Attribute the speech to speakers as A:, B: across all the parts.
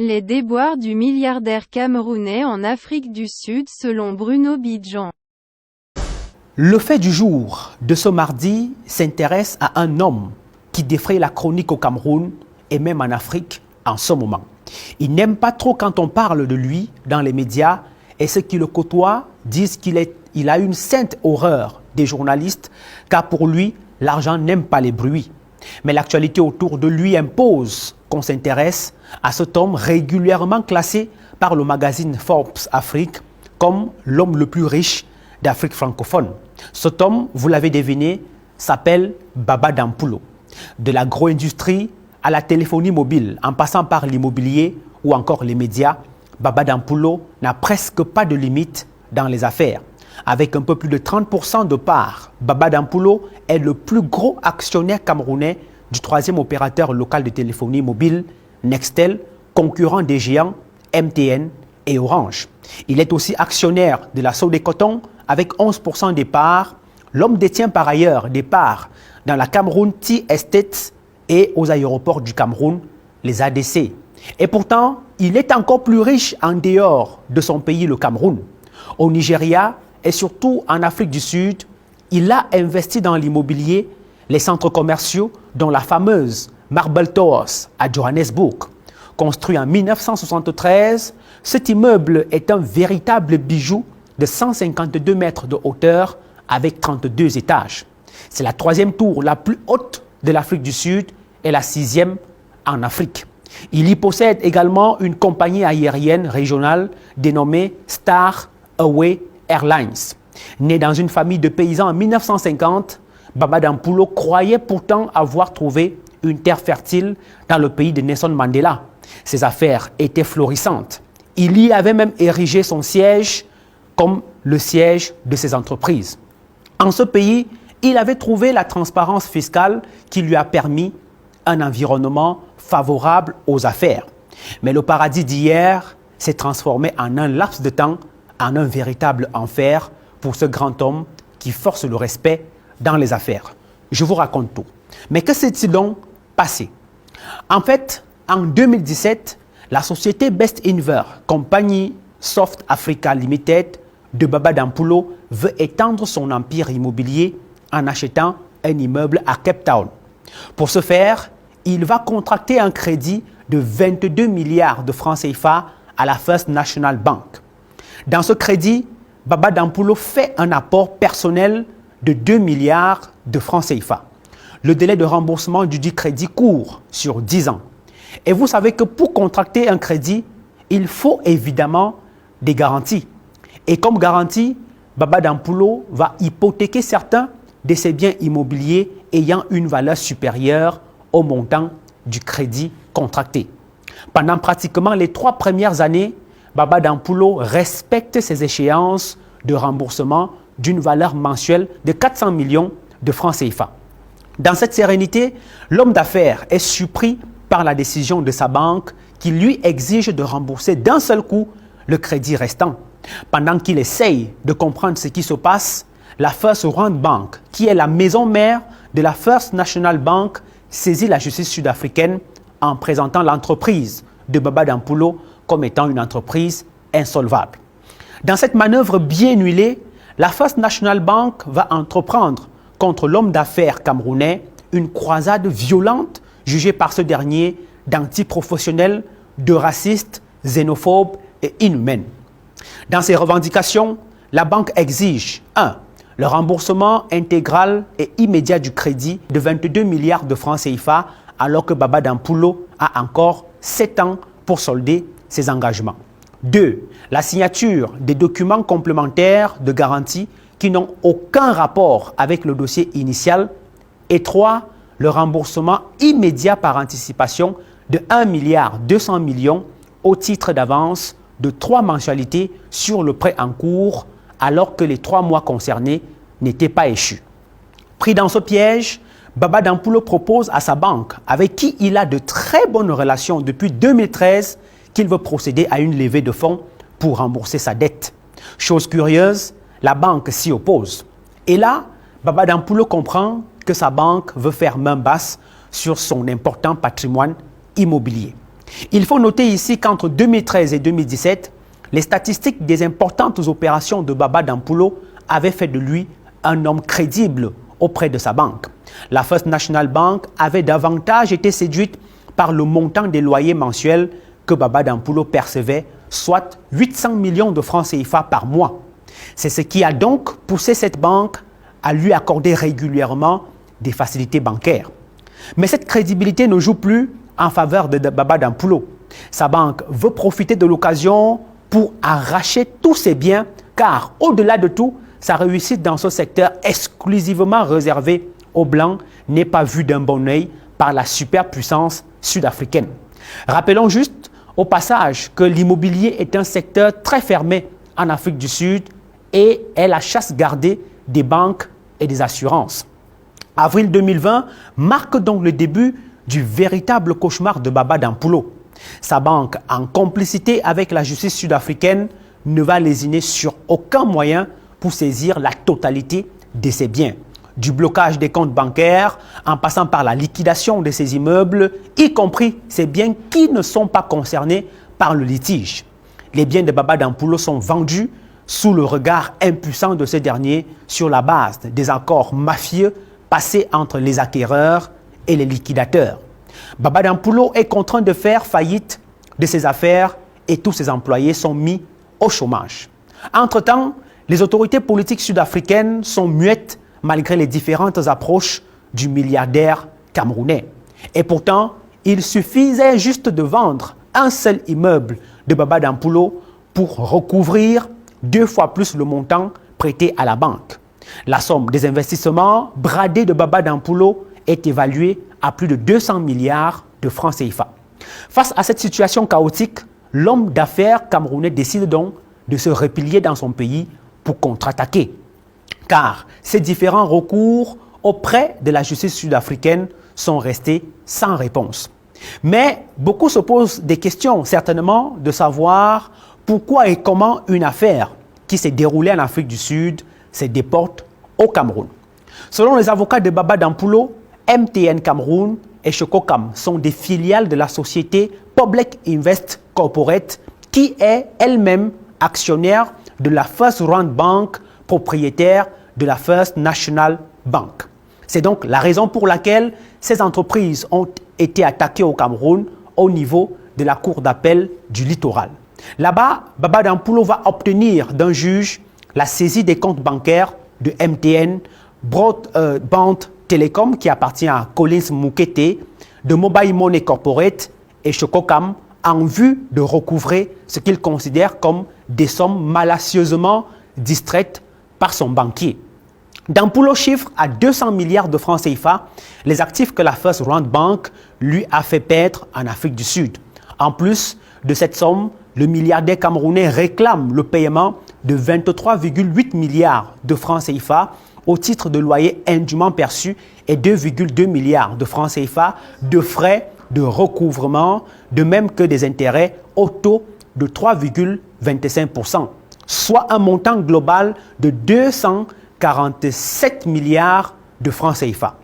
A: Les déboires du milliardaire camerounais en Afrique du Sud selon Bruno Bidjan.
B: Le fait du jour de ce mardi s'intéresse à un homme qui défraye la chronique au Cameroun et même en Afrique en ce moment. Il n'aime pas trop quand on parle de lui dans les médias et ceux qui le côtoient disent qu'il a une sainte horreur des journalistes car pour lui, l'argent n'aime pas les bruits. Mais l'actualité autour de lui impose qu'on s'intéresse à cet homme régulièrement classé par le magazine Forbes Afrique comme l'homme le plus riche d'Afrique francophone. Cet homme, vous l'avez deviné, s'appelle Baba Dampulo. De l'agro-industrie à la téléphonie mobile, en passant par l'immobilier ou encore les médias, Baba Dampulo n'a presque pas de limite dans les affaires. Avec un peu plus de 30% de parts, Baba Dampulo est le plus gros actionnaire camerounais du troisième opérateur local de téléphonie mobile, Nextel, concurrent des géants MTN et Orange. Il est aussi actionnaire de la Sodecoton avec 11% des parts. L'homme détient par ailleurs des parts dans la Cameroun Tea Estates et aux aéroports du Cameroun, les ADC. Et pourtant, il est encore plus riche en dehors de son pays, le Cameroun. Au Nigeria et surtout en Afrique du Sud, il a investi dans l'immobilier, les centres commerciaux, dont la fameuse Marble Towers à Johannesburg. Construit en 1973, cet immeuble est un véritable bijou de 152 mètres de hauteur avec 32 étages. C'est la troisième tour la plus haute de l'Afrique du Sud et la sixième en Afrique. Il y possède également une compagnie aérienne régionale dénommée Star Away Airlines. Né dans une famille de paysans en 1950, Baba Dampulo croyait pourtant avoir trouvé une terre fertile dans le pays de Nelson Mandela. Ses affaires étaient florissantes. Il y avait même érigé son siège comme le siège de ses entreprises. En ce pays, il avait trouvé la transparence fiscale qui lui a permis un environnement favorable aux affaires. Mais le paradis d'hier s'est transformé en un laps de temps en un véritable enfer pour ce grand homme qui force le respect dans les affaires. Je vous raconte tout. Mais que s'est-il donc passé? En fait, en 2017, la société Best Inver, compagnie Soft Africa Limited de Baba Dampulo, veut étendre son empire immobilier en achetant un immeuble à Cape Town. Pour ce faire, il va contracter un crédit de 22 milliards de francs CFA à la First National Bank. Dans ce crédit, Baba Dampulo fait un apport personnel de 2 milliards de francs CFA. Le délai de remboursement du dit crédit court sur 10 ans. Et vous savez que pour contracter un crédit, il faut évidemment des garanties. Et comme garantie, Baba Dampulo va hypothéquer certains de ses biens immobiliers ayant une valeur supérieure au montant du crédit contracté. Pendant pratiquement les 3 premières années, Baba Dampulo respecte ses échéances de remboursement d'une valeur mensuelle de 400 millions de francs CFA. Dans cette sérénité, l'homme d'affaires est surpris par la décision de sa banque qui lui exige de rembourser d'un seul coup le crédit restant. Pendant qu'il essaye de comprendre ce qui se passe, la First Rand Bank, qui est la maison mère de la First National Bank, saisit la justice sud-africaine en présentant l'entreprise de Baba Dampulo comme étant une entreprise insolvable. Dans cette manœuvre bien huilée, la First National Bank va entreprendre contre l'homme d'affaires camerounais une croisade violente jugée par ce dernier d'antiprofessionnel, de raciste, xénophobe et inhumaine. Dans ses revendications, la banque exige 1. Le remboursement intégral et immédiat du crédit de 22 milliards de francs CFA alors que Baba Dampulo a encore 7 ans pour solder ses engagements. 2. La signature des documents complémentaires de garantie qui n'ont aucun rapport avec le dossier initial. Et 3. Le remboursement immédiat par anticipation de 1 milliard 200 millions au titre d'avance de 3 mensualités sur le prêt en cours alors que les 3 mois concernés n'étaient pas échus. Pris dans ce piège, Baba Dampulo propose à sa banque, avec qui il a de très bonnes relations depuis 2013, qu'il veut procéder à une levée de fonds pour rembourser sa dette. Chose curieuse, la banque s'y oppose. Et là, Baba Dampulo comprend que sa banque veut faire main basse sur son important patrimoine immobilier. Il faut noter ici qu'entre 2013 et 2017, les statistiques des importantes opérations de Baba Dampulo avaient fait de lui un homme crédible auprès de sa banque. La First National Bank avait davantage été séduite par le montant des loyers mensuels que Baba Dampulo percevait, soit 800 millions de francs CFA par mois. C'est ce qui a donc poussé cette banque à lui accorder régulièrement des facilités bancaires. Mais cette crédibilité ne joue plus en faveur de Baba Dampulo. Sa banque veut profiter de l'occasion pour arracher tous ses biens, car au-delà de tout, sa réussite dans ce secteur exclusivement réservé aux Blancs n'est pas vue d'un bon œil par la superpuissance sud-africaine. Rappelons juste au passage que l'immobilier est un secteur très fermé en Afrique du Sud et est la chasse gardée des banques et des assurances. Avril 2020 marque donc le début du véritable cauchemar de Baba Dampulo. Sa banque, en complicité avec la justice sud-africaine, ne va lésiner sur aucun moyen pour saisir la totalité de ses biens. Du blocage des comptes bancaires, en passant par la liquidation de ses immeubles, y compris ces biens qui ne sont pas concernés par le litige. Les biens de Baba Dampulo sont vendus sous le regard impuissant de ce dernier sur la base des accords mafieux passés entre les acquéreurs et les liquidateurs. Baba Dampulo est contraint de faire faillite de ses affaires et tous ses employés sont mis au chômage. Entre-temps, les autorités politiques sud-africaines sont muettes malgré les différentes approches du milliardaire camerounais. Et pourtant, il suffisait juste de vendre un seul immeuble de Baba Dampulo pour recouvrir 2 fois plus le montant prêté à la banque. La somme des investissements bradés de Baba Dampulo est évaluée à plus de 200 milliards de francs CFA. Face à cette situation chaotique, l'homme d'affaires camerounais décide donc de se replier dans son pays pour contre-attaquer. Car ces différents recours auprès de la justice sud-africaine sont restés sans réponse. Mais beaucoup se posent des questions, certainement, de savoir pourquoi et comment une affaire qui s'est déroulée en Afrique du Sud se déporte au Cameroun. Selon les avocats de Baba Dampulo, MTN Cameroun et Chococam sont des filiales de la société Public Invest Corporate qui est elle-même actionnaire de la First Rand Bank, propriétaire de la First National Bank. C'est donc la raison pour laquelle ces entreprises ont été attaquées au Cameroun au niveau de la Cour d'appel du littoral. Là-bas, Baba Dampulo va obtenir d'un juge la saisie des comptes bancaires de MTN, Broadband Telecom qui appartient à Collins Mukete, de Mobile Money Corporate et Chococam en vue de recouvrer ce qu'il considère comme des sommes malicieusement distraites par son banquier. Dampulo chiffre à 200 milliards de francs CFA les actifs que la First Rand Bank lui a fait perdre en Afrique du Sud. En plus de cette somme, le milliardaire camerounais réclame le paiement de 23,8 milliards de francs CFA au titre de loyers indûment perçus et 2,2 milliards de francs CFA de frais de recouvrement, de même que des intérêts au taux de 3,25%, soit un montant global de 247 milliards de francs CFA.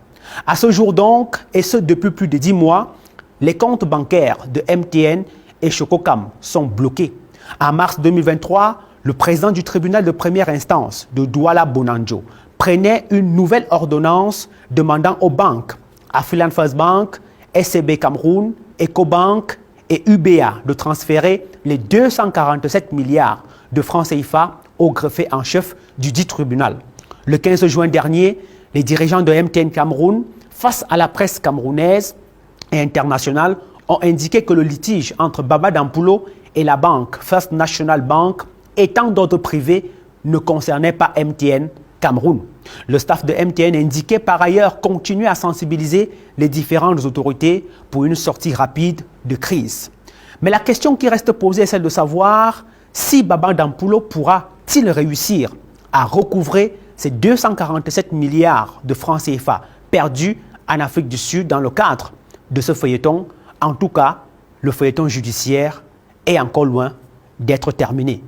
B: À ce jour donc, et ce depuis plus de 10 mois, les comptes bancaires de MTN et Chococam sont bloqués. En mars 2023, le président du tribunal de première instance de Douala Bonanjo prenait une nouvelle ordonnance demandant aux banques, Afriland First Bank, SCB Cameroun, Ecobank et UBA de transférer les 247 milliards de francs CFA au greffier en chef du dit tribunal. Le 15 juin dernier, les dirigeants de MTN Cameroun, face à la presse camerounaise et internationale, ont indiqué que le litige entre Baba Dampulo et la banque First National Bank, étant d'ordre privé, ne concernait pas MTN Cameroun. Le staff de MTN indiquait par ailleurs continuer à sensibiliser les différentes autorités pour une sortie rapide de crise. Mais la question qui reste posée est celle de savoir si Baba Dampulo pourra-t-il réussir à recouvrer ces 247 milliards de francs CFA perdus en Afrique du Sud dans le cadre de ce feuilleton. En tout cas, le feuilleton judiciaire est encore loin d'être terminé.